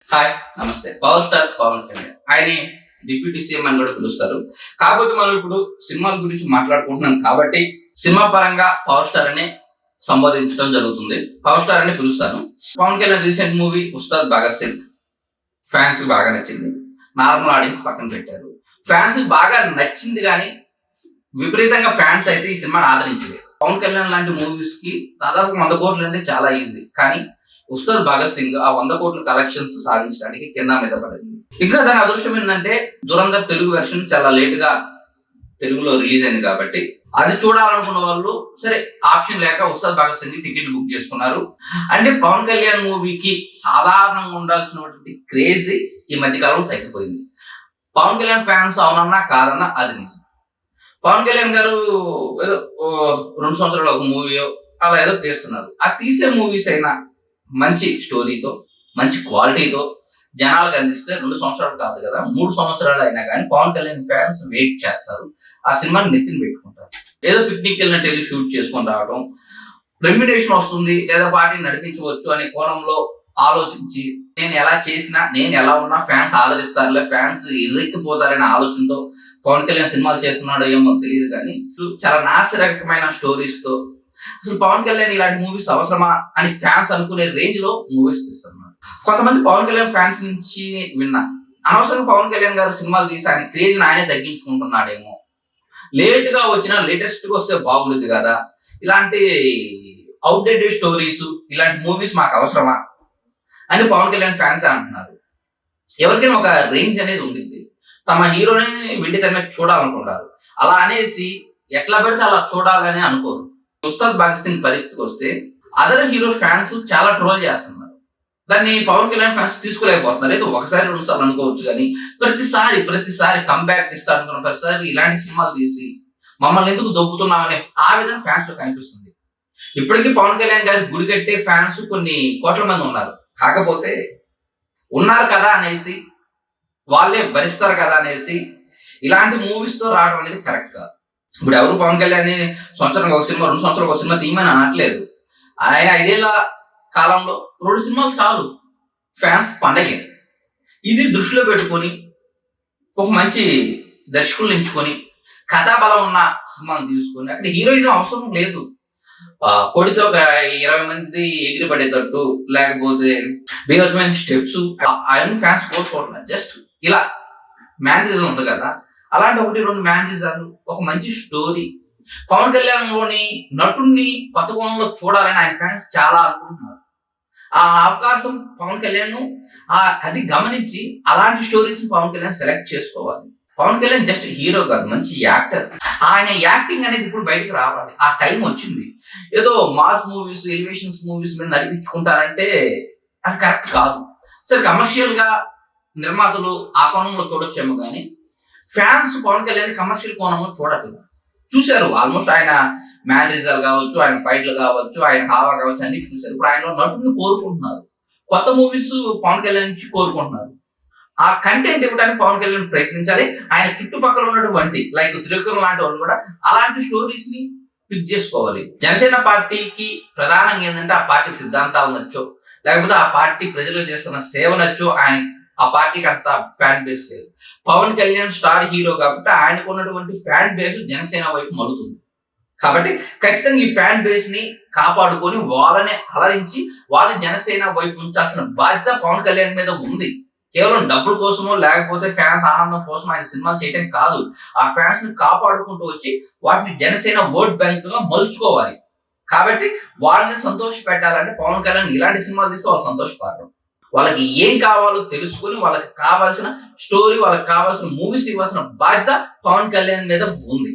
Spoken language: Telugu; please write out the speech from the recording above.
హాయ్, నమస్తే. పవర్ స్టార్ పవన్ కళ్యాణ్ ఆయన డిప్యూటీ సీఎం అని కూడా పిలుస్తారు. కాకపోతే మనం ఇప్పుడు సినిమాల గురించి మాట్లాడుకుంటున్నాం కాబట్టి సినిమా పరంగా పవర్ స్టార్ అని సంబోధించడం జరుగుతుంది. పవర్ స్టార్ అని పిలుస్తాను. Pawan Kalyan recent movie Ustaad Bhagat Singh fans కి బాగా నచ్చింది. నార్మల్ ఆడియన్స్ పక్కన పెట్టారు. ఫ్యాన్స్ కి బాగా నచ్చింది కానీ విపరీతంగా ఫ్యాన్స్ అయితే ఈ సినిమాని ఆదరించలేదు. పవన్ కళ్యాణ్ లాంటి మూవీస్ కి దాదాపు 100 కోట్లు అంటే చాలా ఈజీ. కానీ ఉస్తాద్ భగత్ సింగ్ ఆ 100 కోట్ల కలెక్షన్స్ సాధించడానికి కింద మీద పడింది. ఇంకా దాని అదృష్టం ఏంటంటే దురంధర్ తెలుగు వెర్షన్ చాలా లేట్ గా తెలుగులో రిలీజ్ అయింది కాబట్టి అది చూడాలనుకున్న వాళ్ళు సరే ఆప్షన్ లేక ఉస్తాద్ భగత్ సింగ్ టికెట్ బుక్ చేసుకున్నారు. అంటే పవన్ కళ్యాణ్ మూవీకి సాధారణంగా ఉండాల్సినటువంటి క్రేజీ ఈ మధ్యకాలంలో తగ్గిపోయింది. పవన్ కళ్యాణ్ ఫ్యాన్స్ అవునన్నా కాదన్నా అది నిజం. పవన్ కళ్యాణ్ గారు ఏదో 2 సంవత్సరాలు ఒక మూవీయో అలా ఏదో తీస్తున్నారు. ఆ తీసే మూవీస్ అయినా మంచి స్టోరీతో మంచి క్వాలిటీతో జనాలకు అందిస్తే 2 సంవత్సరాలు కాదు కదా 3 సంవత్సరాలు అయినా కానీ పవన్ కళ్యాణ్ ఫ్యాన్స్ వెయిట్ చేస్తారు. ఆ సినిమాని నెత్తిన పెట్టుకుంటారు. ఏదో పిక్నిక్ వెళ్ళినట్టు వెళ్ళి షూట్ చేసుకొని రావడం, రెమ్యునేషన్ వస్తుంది లేదా పార్టీని నడిపించవచ్చు అనే కోణంలో ఆలోచించి నేను ఎలా చేసినా నేను ఎలా ఉన్నా ఫ్యాన్స్ ఆదరిస్తారులే, ఫ్యాన్స్ ఇర్రెక్కిపోతారనే ఆలోచనతో పవన్ కళ్యాణ్ సినిమాలు చేస్తున్నాడో ఏమో తెలియదు కానీ చాలా నాసిరకమైన స్టోరీస్ తో అసలు పవన్ కళ్యాణ్ ఇలాంటి మూవీస్ అవసరమా అని ఫ్యాన్స్ అనుకునే రేంజ్ లో మూవీస్ తీస్తున్నారు. కొంతమంది పవన్ కళ్యాణ్ ఫ్యాన్స్ నుంచి విన్నా అనవసరంగా పవన్ కళ్యాణ్ గారు సినిమాలు తీసి ఆయన క్రేజ్ ఆయనే తగ్గించుకుంటున్నాడేమో, లేట్ గా వచ్చినా లేటెస్ట్ గా వస్తే బాగుంటుంది కదా, ఇలాంటి అవుట్డేటెడ్ స్టోరీస్ ఇలాంటి మూవీస్ మాకు అవసరమా అని పవన్ కళ్యాణ్ ఫ్యాన్స్ అంటున్నారు. ఎవరికైనా ఒక రేంజ్ అనేది ఉంటుంది. తమ హీరోని వెండి తెర మీద చూడాలనుకుంటారు. అలా అనేసి ఎట్లా పెడితే అలా చూడాలని అనుకోరు. ఉస్తాద్ భగత్ సింగ్ పరిస్థితికి వస్తే అదర్ హీరో ఫ్యాన్స్ చాలా ట్రోల్ చేస్తున్నారు. దాన్ని పవన్ కళ్యాణ్ ఫ్యాన్స్ తీసుకోలేకపోతున్నారు. ఏదో ఒకసారి 2 సార్లు అనుకోవచ్చు కానీ ప్రతిసారి కంబ్యాక్ ఇస్తా అనుకున్న ప్రతిసారి ఇలాంటి సినిమాలు తీసి మమ్మల్ని ఎందుకు దొబ్బుతున్నామనే ఆ విధంగా ఫ్యాన్స్ లో కనిపిస్తుంది. ఇప్పటికీ పవన్ కళ్యాణ్ గారి గుడి కట్టే ఫ్యాన్స్ కొన్ని కోట్ల మంది ఉన్నారు. కాకపోతే ఉన్నారు కదా అనేసి వాళ్ళే భరిస్తారు కదా అనేసి ఇలాంటి మూవీస్ తో రావడం అనేది కరెక్ట్ కాదు. ఇప్పుడు ఎవరు పవన్ కళ్యాణ్ సంవత్సరం ఒక సినిమా 2 సంవత్సరాలు ఒక సినిమా తీయమని అనట్లేదు. ఆయన 5 ఏళ్ల కాలంలో 2 సినిమాలు చాలు ఫ్యాన్స్ పండగే. ఇది దృష్టిలో పెట్టుకొని ఒక మంచి దర్శకులు ఎంచుకొని కథాబలం ఉన్న సినిమాలు తీసుకొని అక్కడ హీరోయిజం అవసరం లేదు. కొడితే ఒక 20 మంది ఎగిరి పడేటట్టు లేకపోతే బీభత్సమైన స్టెప్స్ అవన్నీ ఫ్యాన్స్ కోరుకోవట్లేదు. జస్ట్ ఇలా మ్యానరిజం ఉంది కదా, అలాంటి 1-2 మ్యానరిజాలు, ఒక మంచి స్టోరీ, పవన్ కళ్యాణ్ లోని నటుడిని కొత్త కోణంలో చూడాలని ఆయన ఫ్యాన్స్ చాలా అనుకుంటున్నారు. ఆ అవకాశం పవన్ కళ్యాణ్ అది గమనించి అలాంటి స్టోరీస్ పవన్ కళ్యాణ్ సెలెక్ట్ చేసుకోవాలి. పవన్ కళ్యాణ్ జస్ట్ హీరో కాదు, మంచి యాక్టర్. ఆయన యాక్టింగ్ అనేది ఇప్పుడు బయటకు రావాలి. ఆ టైం వచ్చింది. ఏదో మాస్ మూవీస్ ఎలివేషన్స్ మూవీస్ మీద నడిపించుకుంటారంటే అది కరెక్ట్ కాదు. సరే కమర్షియల్ గా నిర్మాతలు ఆ కోణంలో చూడొచ్చేమో కానీ ఫ్యాన్స్ పవన్ కళ్యాణ్ కమర్షియల్ కోణంలో చూడట్లేదు. చూశారు ఆల్మోస్ట్ ఆయన మ్యానరిజాలు కావచ్చు, ఆయన ఫైట్లు కావచ్చు, ఆయన హావా కావచ్చు అన్ని చూశారు. ఇప్పుడు ఆయన నటుని కోరుకుంటున్నారు. కొత్త మూవీస్ పవన్ కళ్యాణ్ నుంచి కోరుకుంటున్నారు. ఆ కంటెంట్ ఇవ్వడానికి పవన్ కళ్యాణ్ ప్రయత్నించాలి. ఆయన చుట్టుపక్కల ఉన్నటువంటి లైక్ త్రివిక్రమ్ లాంటి వాళ్ళు కూడా అలాంటి స్టోరీస్ ని పిక్ చేసుకోవాలి. జనసేన పార్టీకి ప్రధానంగా ఏంటంటే ఆ పార్టీ సిద్ధాంతాలు నచ్చో లేకపోతే ఆ పార్టీ ప్రజలు చేస్తున్న సేవ నచ్చో ఆయన ఆ పార్టీకి అంత ఫ్యాన్ బేస్ లేదు. పవన్ కళ్యాణ్ స్టార్ హీరో కాబట్టి ఆయనకు ఉన్నటువంటి ఫ్యాన్ బేస్ జనసేన వైపు మలుతుంది. కాబట్టి ఖచ్చితంగా ఈ ఫ్యాన్ బేస్ ని కాపాడుకొని వాళ్ళని అలరించి వాళ్ళని జనసేన వైపు ఉంచాల్సిన బాధ్యత పవన్ కళ్యాణ్ మీద ఉంది. కేవలం డబ్బుల కోసమో లేకపోతే ఫ్యాన్స్ ఆనందం కోసం ఆయన సినిమాలు చేయడం కాదు. ఆ ఫ్యాన్స్ ని కాపాడుకుంటూ వచ్చి వాటిని జనసేన ఓట్ బ్యాంక్ గా మలుచుకోవాలి. కాబట్టి వాళ్ళని సంతోష పెట్టాలంటే పవన్ కళ్యాణ్ ఇలాంటి సినిమాలు తీస్తే వాళ్ళు సంతోషపడరు. వాళ్ళకి ఏం కావాలో తెలుసుకొని వాళ్ళకి కావాల్సిన స్టోరీ, వాళ్ళకి కావాల్సిన మూవీస్ ఇవ్వాల్సిన బాధ్యత పవన్ కళ్యాణ్ మీద ఉంది.